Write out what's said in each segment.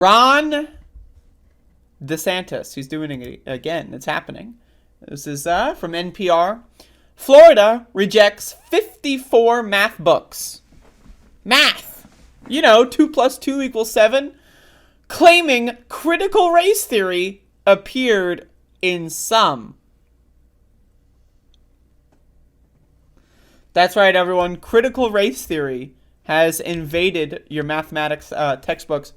Ron DeSantis, he's doing it again. It's happening. This is from NPR. Florida rejects 54 math books. Math! 2 plus 2 equals 7. Claiming critical race theory appeared in some. That's right, everyone. Critical race theory has invaded your mathematics textbooks.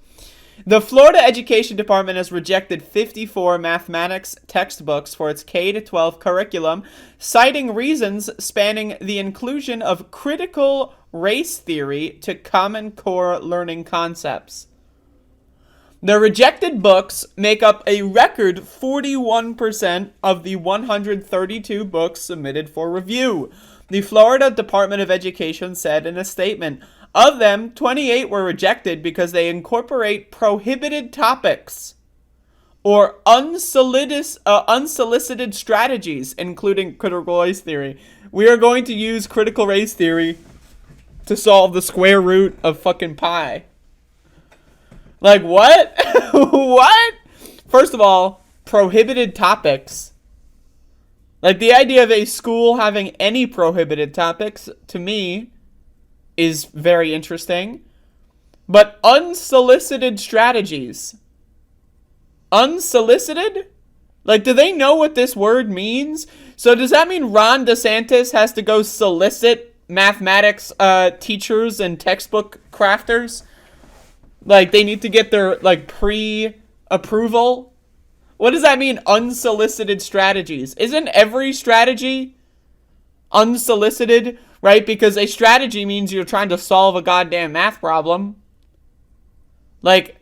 The Florida Education Department has rejected 54 mathematics textbooks for its K-12 curriculum, citing reasons spanning the inclusion of critical race theory to Common Core learning concepts. The rejected books make up a record 41% of the 132 books submitted for review. The Florida Department of Education said in a statement, of them, 28 were rejected because they incorporate prohibited topics or unsolicited strategies, including critical race theory. We are going to use critical race theory to solve the square root of fucking pi. Like, what? What? First of all, prohibited topics. Like, the idea of a school having any prohibited topics, to me, is very interesting. But unsolicited strategies. Unsolicited? Like, do they know what this word means? So does that mean Ron DeSantis has to go solicit mathematics teachers and textbook crafters? Like, they need to get their, pre-approval? What does that mean, unsolicited strategies? Isn't every strategy unsolicited, right? Because a strategy means you're trying to solve a goddamn math problem. Like,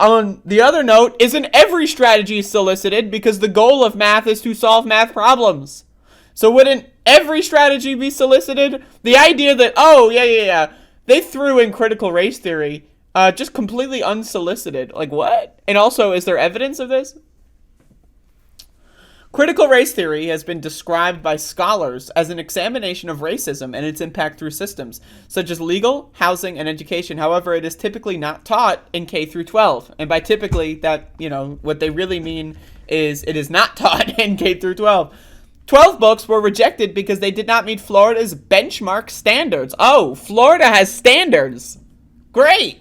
on the other note, isn't every strategy solicited? Because the goal of math is to solve math problems. So wouldn't every strategy be solicited? The idea that, they threw in critical race theory, just completely unsolicited. Like, what? And also, is there evidence of this? Critical race theory has been described by scholars as an examination of racism and its impact through systems, such as legal, housing, and education. However, it is typically not taught in K through 12. And by typically, that, what they really mean is it is not taught in K through 12. 12 books were rejected because they did not meet Florida's benchmark standards. Oh, Florida has standards. Great.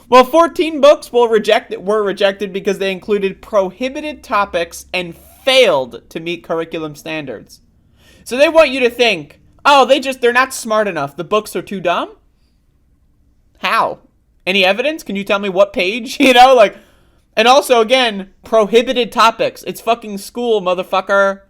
Well, 14 books were rejected because they included prohibited topics and failed to meet curriculum standards. So they want you to think, they're not smart enough. The books are too dumb? How? Any evidence? Can you tell me what page? And also, again, prohibited topics. It's fucking school, motherfucker.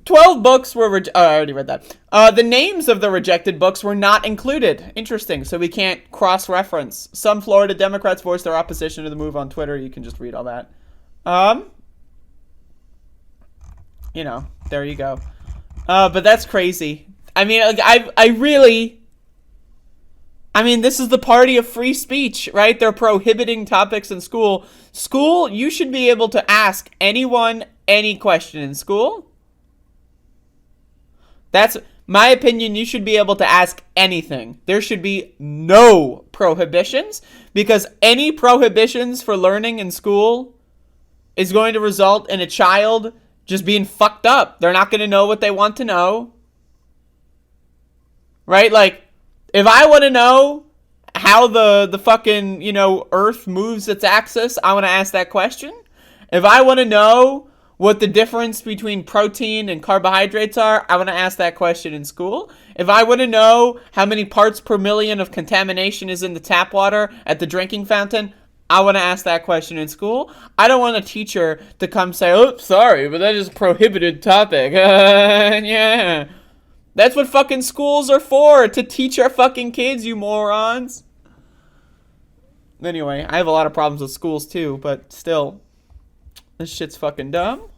12 books were I already read that. The names of the rejected books were not included. Interesting. So we can't cross-reference. Some Florida Democrats voiced their opposition to the move on Twitter. You can just read all that. There you go. But that's crazy. I mean, this is the party of free speech, right? They're prohibiting topics in school. School, you should be able to ask anyone any question in school. That's my opinion. You should be able to ask anything. There should be no prohibitions, because any prohibitions for learning in school is going to result in a child just being fucked up. They're not going to know what they want to know. Right? Like, if I want to know how the fucking, Earth moves its axis, I want to ask that question. If I want to know what the difference between protein and carbohydrates are, I want to ask that question in school. If I want to know how many parts per million of contamination is in the tap water at the drinking fountain, I want to ask that question in school. I don't want a teacher to come say, oh, sorry, but that is a prohibited topic. Yeah. That's what fucking schools are for, to teach our fucking kids, you morons. Anyway, I have a lot of problems with schools too, but still, this shit's fucking dumb.